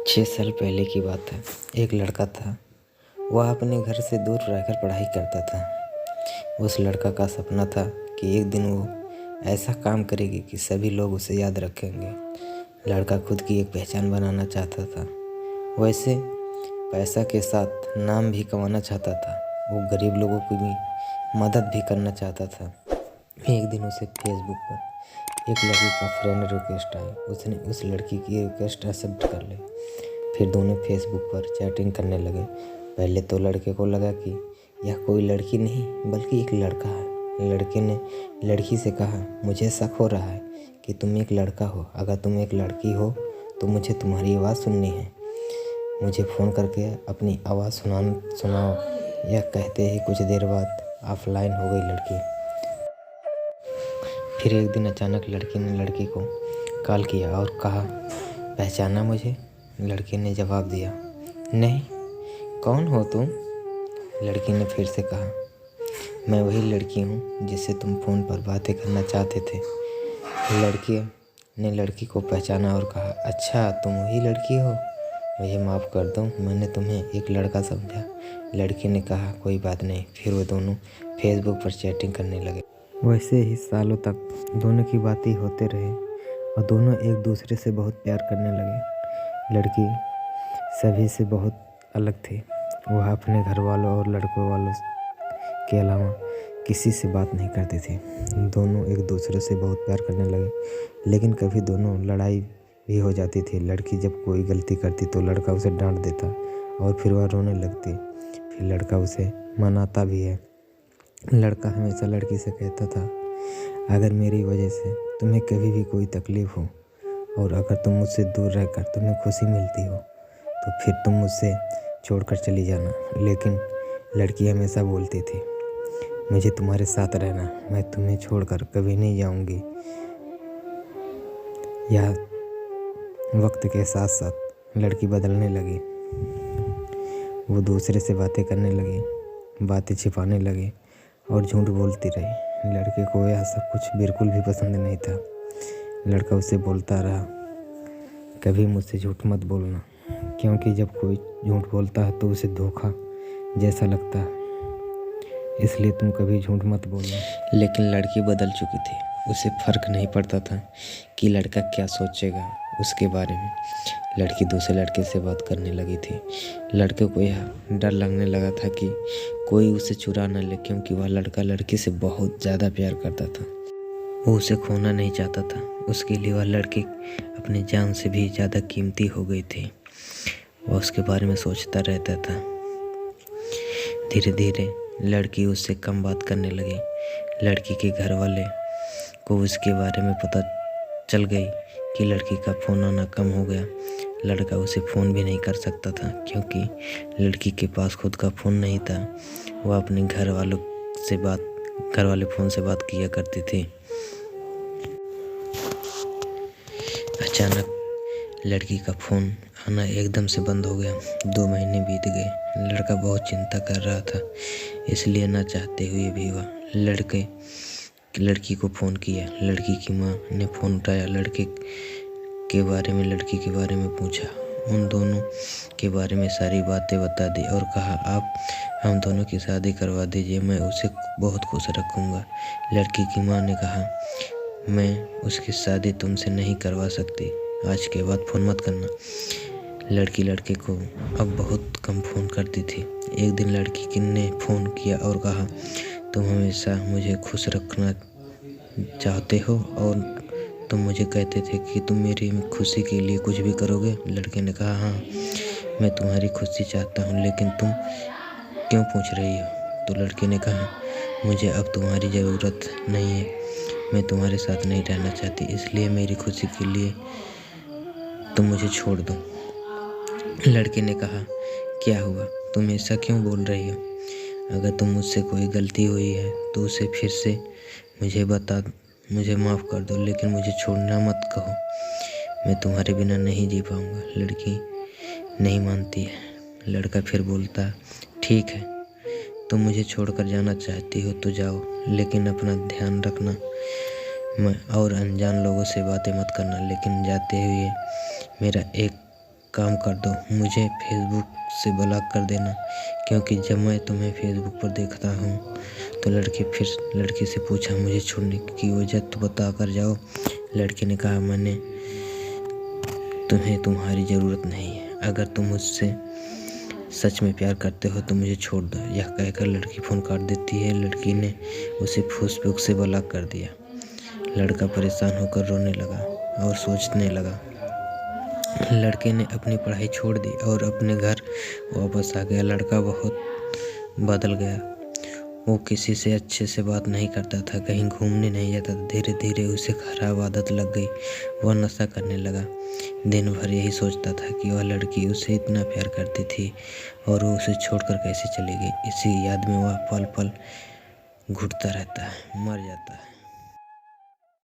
6 साल पहले की बात है। एक लड़का था। वह अपने घर से दूर रहकर पढ़ाई करता था। उस लड़का का सपना था कि एक दिन वो ऐसा काम करेगी कि सभी लोग उसे याद रखेंगे। लड़का खुद की एक पहचान बनाना चाहता था। वैसे पैसा के साथ नाम भी कमाना चाहता था। वो गरीब लोगों की भी मदद भी करना चाहता था। एक दिन उसे फेसबुक पर एक लड़की का फ्रेंड रिक्वेस्ट आई। उसने उस लड़की की रिक्वेस्ट एक्सेप्ट कर ली। फिर दोनों फेसबुक पर चैटिंग करने लगे। पहले तो लड़के को लगा कि यह कोई लड़की नहीं बल्कि एक लड़का है। लड़के ने लड़की से कहा, मुझे शक हो रहा है कि तुम एक लड़का हो। अगर तुम एक लड़की हो तो मुझे तुम्हारी आवाज़ सुननी है। मुझे फ़ोन करके अपनी आवाज़ सुनाओ। यह कहते ही कुछ देर बाद ऑफलाइन हो गई लड़की। फिर एक दिन अचानक लड़की ने लड़की को कॉल किया और कहा, पहचाना मुझे? लड़की ने जवाब दिया, नहीं, कौन हो तुम? लड़की ने फिर से कहा, मैं वही लड़की हूँ जिससे तुम फ़ोन पर बातें करना चाहते थे। लड़की ने लड़की को पहचाना और कहा, अच्छा तुम वही लड़की हो, मुझे माफ़ कर दो, मैंने तुम्हें एक लड़का समझा। लड़की ने कहा, कोई बात नहीं। फिर वो दोनों फेसबुक पर चैटिंग करने लगे। वैसे ही सालों तक दोनों की बातें होते रहे और दोनों एक दूसरे से बहुत प्यार करने लगे। लड़की सभी से बहुत अलग थी। वह अपने घर वालों और लड़कों वालों के अलावा किसी से बात नहीं करती थी। दोनों एक दूसरे से बहुत प्यार करने लगे, लेकिन कभी दोनों लड़ाई भी हो जाती थी। लड़की जब कोई गलती करती तो लड़का उसे डांट देता और फिर वह रोने लगती। फिर लड़का उसे मनाता भी है। लड़का हमेशा लड़की से कहता था, अगर मेरी वजह से तुम्हें कभी भी कोई तकलीफ़ हो और अगर तुम मुझसे दूर रहकर तुम्हें खुशी मिलती हो तो फिर तुम मुझसे छोड़कर चली जाना। लेकिन लड़की हमेशा बोलती थी, मुझे तुम्हारे साथ रहना, मैं तुम्हें छोड़कर कभी नहीं जाऊंगी। यह वक्त के साथ साथ लड़की बदलने लगी। वो दूसरे से बातें करने लगी, बातें छिपाने लगी और झूठ बोलती रही। लड़के को यह सब कुछ बिल्कुल भी पसंद नहीं था। लड़का उसे बोलता रहा, कभी मुझसे झूठ मत बोलना, क्योंकि जब कोई झूठ बोलता है तो उसे धोखा जैसा लगता है, इसलिए तुम कभी झूठ मत बोलना। लेकिन लड़की बदल चुकी थी। उसे फर्क नहीं पड़ता था कि लड़का क्या सोचेगा उसके बारे में। लड़की दूसरे लड़के से बात करने लगी थी। लड़के को यह डर लगने लगा था कि कोई उसे चुरा न ले, क्योंकि वह लड़का लड़की से बहुत ज़्यादा प्यार करता था। वो उसे खोना नहीं चाहता था। उसके लिए वह लड़की अपनी जान से भी ज़्यादा कीमती हो गई थी। वह उसके बारे में सोचता रहता था। धीरे धीरे लड़की उससे कम बात करने लगी। लड़की के घर वाले को उसके बारे में पता चल गई कि लड़की का फ़ोन आना कम हो गया। लड़का उसे फ़ोन भी नहीं कर सकता था, क्योंकि लड़की के पास खुद का फ़ोन नहीं था। वह अपने घर वाले फ़ोन से बात किया करती थी। अचानक लड़की का फ़ोन आना एकदम से बंद हो गया। 2 महीने बीत गए। लड़का बहुत चिंता कर रहा था, इसलिए न चाहते हुए भी वह लड़की को फ़ोन किया। लड़की की माँ ने फ़ोन उठाया, लड़की के बारे में पूछा, उन दोनों के बारे में सारी बातें बता दी और कहा, आप हम दोनों की शादी करवा दीजिए, मैं उसे बहुत खुश रखूँगा। लड़की की माँ ने कहा, मैं उसकी शादी तुमसे नहीं करवा सकती, आज के बाद फ़ोन मत करना। लड़की लड़के को अब बहुत कम फ़ोन करती थी। एक दिन लड़की ने फ़ोन किया और कहा, तुम हमेशा मुझे खुश रखना चाहते हो और तुम मुझे कहते थे कि तुम मेरी खुशी के लिए कुछ भी करोगे। लड़के ने कहा, हाँ, मैं तुम्हारी खुशी चाहता हूँ, लेकिन तुम क्यों पूछ रही हो? तो लड़के ने कहा, मुझे अब तुम्हारी ज़रूरत नहीं है, मैं तुम्हारे साथ नहीं रहना चाहती, इसलिए मेरी खुशी के लिए तुम मुझे छोड़ दो। लड़के ने कहा, क्या हुआ, तुम ऐसा क्यों बोल रही हो? अगर तुम मुझसे कोई गलती हुई है तो उसे फिर से मुझे बता, मुझे माफ़ कर दो, लेकिन मुझे छोड़ना मत कहो, मैं तुम्हारे बिना नहीं जी पाऊँगा। लड़की नहीं मानती है। लड़का फिर बोलता, ठीक है, तुम मुझे छोड़कर जाना चाहती हो तो जाओ, लेकिन अपना ध्यान रखना और अनजान लोगों से बातें मत करना। लेकिन जाते हुए मेरा एक काम कर दो, मुझे फेसबुक से ब्लॉक कर देना, क्योंकि जब मैं तुम्हें फेसबुक पर देखता हूँ तो लड़की से पूछा, मुझे छोड़ने की वजह तो बता कर जाओ। लड़की ने कहा, मैंने तुम्हें तुम्हारी ज़रूरत नहीं है, अगर तुम मुझसे सच में प्यार करते हो तो मुझे छोड़ दो। यह कहकर लड़की फ़ोन काट देती है। लड़की ने उसे फेसबुक से ब्लॉक कर दिया। लड़का परेशान होकर रोने लगा और सोचने लगा। लड़के ने अपनी पढ़ाई छोड़ दी और अपने घर वापस आ गया। लड़का बहुत बदल गया। वो किसी से अच्छे से बात नहीं करता था, कहीं घूमने नहीं जाता था। धीरे धीरे उसे खराब आदत लग गई। वह नशा करने लगा। दिन भर यही सोचता था कि वह लड़की उसे इतना प्यार करती थी और वो उसे छोड़कर कैसे चली गई। इसी याद में वह पल पल घुटता रहता है, मर जाता है।